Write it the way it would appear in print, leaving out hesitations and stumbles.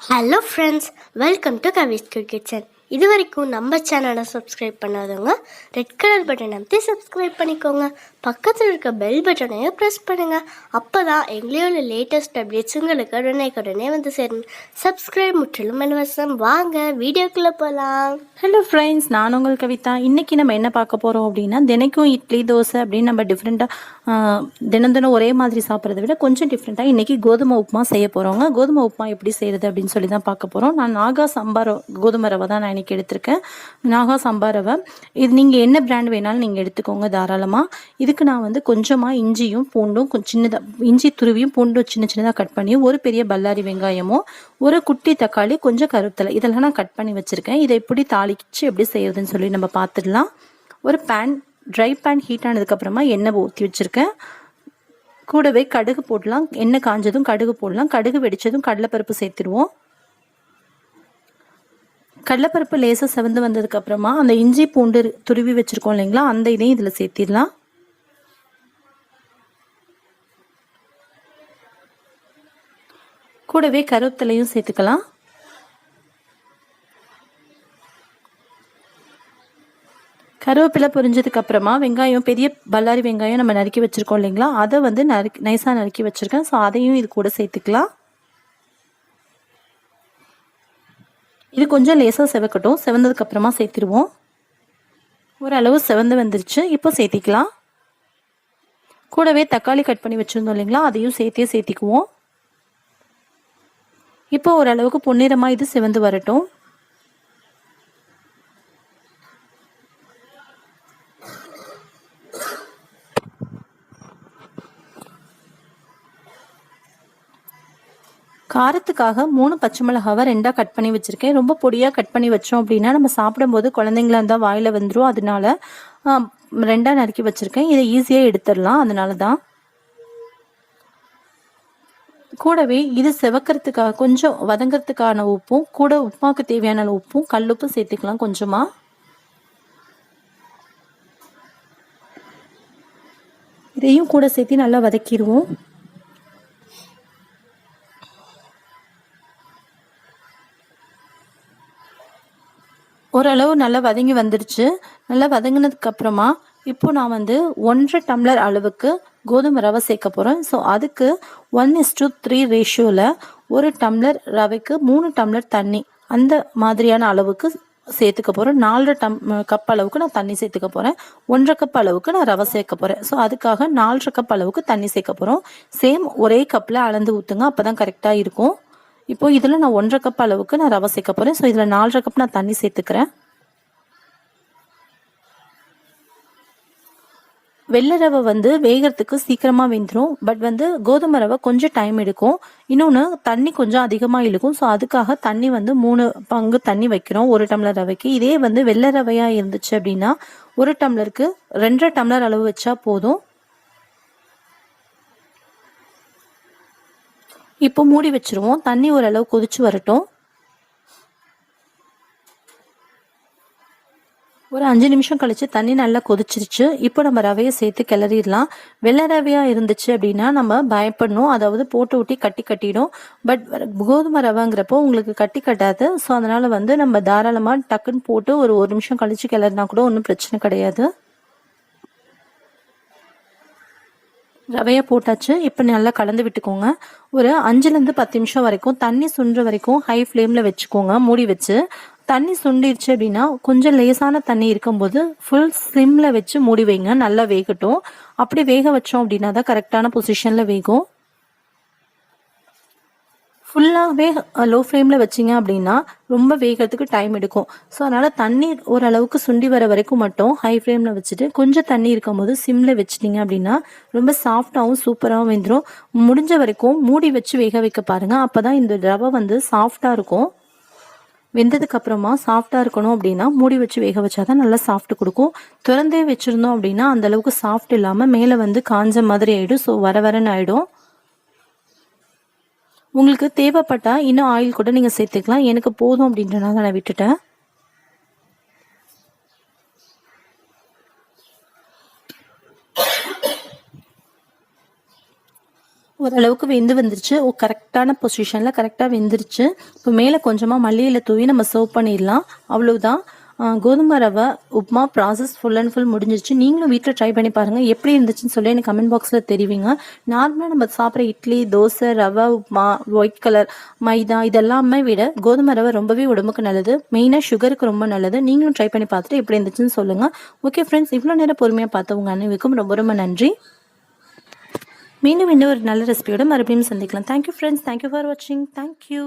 Hello friends, welcome to Swiss kitchen. இது வரைக்கும் நம்ம சேனலை சப்ஸ்கிரைப் பண்ணாதவங்க ரெட் கலர் பட்டன் அமைத்து சப்ஸ்கிரைப் பண்ணிக்கோங்க. பக்கத்தில் இருக்க பெல் பட்டனையும் ப்ரெஸ் பண்ணுங்கள். அப்போ தான் எங்களோட லேட்டஸ்ட் அப்டேட்ஸ் உங்களுக்கு உடனே வந்து சேரும். சப்ஸ்கிரைப் முற்றிலும் இலவசம். வாங்க வீடியோக்குள்ளே போகலாம். ஹலோ ஃப்ரெண்ட்ஸ், நான் உங்கள் கவிதா. இன்றைக்கி நம்ம என்ன பார்க்க போகிறோம் அப்படின்னா, தினைக்கும் இட்லி தோசை அப்படின்னு நம்ம டிஃப்ரெண்ட்டாக தினம் ஒரே மாதிரி சாப்பிட்றத விட கொஞ்சம் டிஃப்ரெண்ட்டாக இன்றைக்கி கோதுமை உப்புமா செய்ய போகிறோங்க. கோதுமை உப்புமா எப்படி செய்கிறது அப்படின்னு சொல்லி தான் பார்க்க போகிறோம். நான் நாகா சம்பார் கோதுமை ரவை தான் நான் இன்றைக்கி எடுத்திருக்கேன். நாகா சம்பார் ரவை. இது நீங்கள் என்ன பிராண்ட் வேணாலும் நீங்கள் எடுத்துக்கோங்க தாராளமாக. இதுக்கு நான் வந்து கொஞ்சமாக இஞ்சியும் பூண்டும் சின்னதாக இஞ்சி துருவியும் பூண்டும் சின்னதாக கட் பண்ணி, ஒரு பெரிய பல்லாரி வெங்காயமும் ஒரு குட்டி தக்காளி, கொஞ்சம் கருவேப்பிலை இதெல்லாம் நான் கட் பண்ணி வச்சுருக்கேன். இதை எப்படி தாளிச்சு எப்படி செய்யறதுன்னு சொல்லி நம்ம பார்த்துடலாம். ஒரு ட்ரை பேன் ஹீட் ஆனதுக்கப்புறமா எண்ணெய் ஊற்றி வச்சுருக்கேன். கூடவே கடுகு போடலாம். எண்ணெய் காஞ்சதும் கடுகு போடலாம். கடுகு வெடித்ததும் கடலைப்பருப்பு சேர்த்துருவோம். கடலைப்பருப்பு லேசாக செவந்து வந்ததுக்கப்புறமா அந்த இஞ்சி பூண்டு துருவி வச்சுருக்கோம் இல்லைங்களா, அந்த இதையும் இதில் சேர்த்திடலாம். கூடவே கருவேப்பிலையும் சேர்த்துக்கலாம். கருவேப்பிலை பொரிஞ்சதுக்கு அப்புறமா வெங்காயம், பெரிய பல்லாரி வெங்காயம் நம்ம நறுக்கி வச்சுருக்கோம் இல்லைங்களா, அதை வந்து நைஸாக நறுக்கி வச்சுருக்கேன். ஸோ அதையும் இது கூட சேர்த்துக்கலாம். இது கொஞ்சம் லேசாக செவக்கட்டும். செவந்ததுக்கப்புறமா சேர்த்துருவோம். ஓரளவு செவந்து வந்துருச்சு. இப்போ சேர்த்திக்கலாம். கூடவே தக்காளி கட் பண்ணி வச்சுருந்தோம் இல்லைங்களா, அதையும் சேர்த்திக்குவோம். இப்போ ஓரளவுக்கு பொன்னிறமாக இது செவந்து வரட்டும். காரத்துக்காக 3 பச்சை மிளகாவை 2 கட் பண்ணி வச்சுருக்கேன். ரொம்ப பொடியாக கட் பண்ணி வச்சோம் அப்படின்னா நம்ம சாப்பிடும்போது குழந்தைங்களா இருந்தால் வாயில் வந்துடும். அதனால 2 நறுக்கி வச்சுருக்கேன். இதை ஈஸியாக எடுத்துடலாம். அதனால தான். கூடவே இது செவக்கிறதுக்காக கொஞ்சம் வதங்கிறதுக்கான உப்பும், கூட உப்புமாவுக்கு தேவையான உப்பும், கல்லுப்பு சேர்த்துக்கலாம் கொஞ்சமாக. இதையும் கூட சேர்த்து நல்லா வதக்கிடுவோம். ஓரளவு நல்லா வதங்கி வந்துடுச்சு. நல்லா வதங்கினதுக்கு அப்புறமா இப்போ நான் வந்து 1.5 டம்ளர் அளவுக்கு கோதுமை ரவை சேர்க்க போகிறேன். ஸோ அதுக்கு 1:3 ரேஷியோவில் 1 டம்ளர் ரவைக்கு 3 டம்ளர் தண்ணி, அந்த மாதிரியான அளவுக்கு சேர்த்துக்க போகிறேன். 4.5 கப் அளவுக்கு நான் தண்ணி சேர்த்துக்க போகிறேன். 1.5 கப் அளவுக்கு நான் ரவை சேர்க்க போகிறேன். ஸோ அதுக்காக 4.5 கப் அளவுக்கு தண்ணி சேர்க்க போகிறோம். சேம் ஒரே கப்பில் அளந்து ஊற்றுங்க, அப்போ தான் கரெக்டாக இருக்கும். இப்போ இதில் நான் 1.5 கப் அளவுக்கு நான் ரவை சேர்க்க போகிறேன். ஸோ இதில் 4.5 கப் நான் தண்ணி சேர்த்துக்கிறேன். வெள்ளை ரவை வந்து வேகிறதுக்கு சீக்கிரமாக வெந்துடும். பட் வந்து கோதுமை ரவை கொஞ்சம் டைம் எடுக்கும். இன்னொன்று தண்ணி கொஞ்சம் அதிகமாக இழுக்கும். ஸோ அதுக்காக தண்ணி வந்து 3 பங்கு தண்ணி வைக்கிறோம் 1 டம்ளர் ரவைக்கு. இதே வந்து வெள்ளை ரவையாக இருந்துச்சு அப்படின்னா 1 டம்ளருக்கு 2.5 டம்ளர் அளவு வச்சா போதும். இப்போ மூடி வச்சிருவோம். தண்ணி ஓரளவு கொதிச்சு வரட்டும். ஒரு 5 நிமிஷம் கழிச்சு தண்ணி நல்லா கொதிச்சிருச்சு. இப்போ நம்ம ரவையை சேர்த்து கிளறிடலாம். வெள்ளை ரவையாக இருந்துச்சு அப்படின்னா நம்ம பயப்படணும். அதாவது போட்டு ஊட்டி கட்டிடும். பட் கோதுமை ரவைங்கிறப்போ உங்களுக்கு கட்டாது. ஸோ அதனால வந்து நம்ம தாராளமாக டக்குன்னு போட்டு ஒரு நிமிஷம் கழிச்சு கிளறினா கூட ஒன்றும் பிரச்சனை கிடையாது. ரவையை போட்டாச்சு. இப்போ நல்லா கலந்து விட்டுக்கோங்க. ஒரு 5லேருந்து 10 நிமிஷம் வரைக்கும் தண்ணி சுண்டுற வரைக்கும் ஹை ஃப்ளேமில் வச்சுக்கோங்க மூடி வச்சு. தண்ணி சுண்டிருச்சு அப்படின்னா கொஞ்சம் லேசான தண்ணி இருக்கும்போது ஃபுல் சிம்மில் வச்சு மூடி வைங்க. நல்லா வேகட்டும். அப்படி வேக வச்சோம் அப்படின்னா தான் கரெக்டான பொசிஷனில் வேகும். ஃபுல்லாகவே லோ ஃப்ளேமில் வச்சிங்க அப்படின்னா ரொம்ப வேகிறதுக்கு டைம் எடுக்கும். ஸோ அதனால் தண்ணி ஓரளவுக்கு சுண்டி வர வரைக்கும் மட்டும் ஹை ஃப்ளேமில் வச்சுட்டு கொஞ்சம் தண்ணி இருக்கும்போது சிம்மில் வச்சிட்டிங்க அப்படின்னா ரொம்ப சாஃப்டாகவும் சூப்பராகவும் வெந்துடும். முடிஞ்ச வரைக்கும் மூடி வச்சு வேக வைக்க பாருங்கள். அப்போ தான் இந்த ரவை வந்து சாஃப்டாக இருக்கும். வெந்ததுக்கு அப்புறமா சாஃப்டாக இருக்கணும் அப்படின்னா மூடி வச்சு வேக வச்சாதான் நல்லா சாஃப்ட் கொடுக்கும். திறந்தே வச்சுருந்தோம் அப்படின்னா அந்தளவுக்கு சாஃப்ட் இல்லாமல் மேலே வந்து காஞ்ச மாதிரி ஆகிடும். ஸோ வரன்னு ஆகிடும். உங்களுக்கு தேவைப்பட்டா இன்னும் ஆயில் கூட நீங்கள் சேர்த்துக்கலாம். எனக்கு போதும் அப்படின்றனால நான் விட்டுட்டேன். ஓரளவுக்கு வெந்து வந்துருச்சு. கரெக்டான பொசிஷனில் கரெக்டாக வெந்துருச்சு. இப்போ மேலே கொஞ்சமாக மல்லி இலை தூவி நம்ம சர்வ் பண்ணிடலாம். அவ்வளவுதான். கோதுமை ரவை upma process full and full முடிஞ்சிருச்சு. நீங்களும் வீட்டில் ட்ரை பண்ணி பாருங்கள். எப்படி இருந்துச்சுன்னு சொல்லி எனக்கு கமெண்ட் பாக்ஸில் தெரிவிங்க. நார்மலாக நம்ம சாப்பிட்ற இட்லி, தோசை, ரவை உப்புமா, ஒயிட் கலர் மைதா இதெல்லாமே விட கோதுமை ரவை ரொம்பவே உடம்புக்கு நல்லது. மெயினாக சுகருக்கு ரொம்ப நல்லது. நீங்களும் ட்ரை பண்ணி பார்த்துட்டு எப்படி இருந்துச்சுன்னு சொல்லுங்கள். ஓகே ஃப்ரெண்ட்ஸ், இவ்வளோ நேரம் பொறுமையாக பார்த்தவங்க அனைவருக்கும் ரொம்ப ரொம்ப நன்றி. மீண்டும் இன்னும் ஒரு நல்ல ரெசிபியோட மறுபடியும் சந்திக்கலாம். Thank you friends. தேங்க்யூ ஃபார் வாட்சிங். தேங்க்யூ.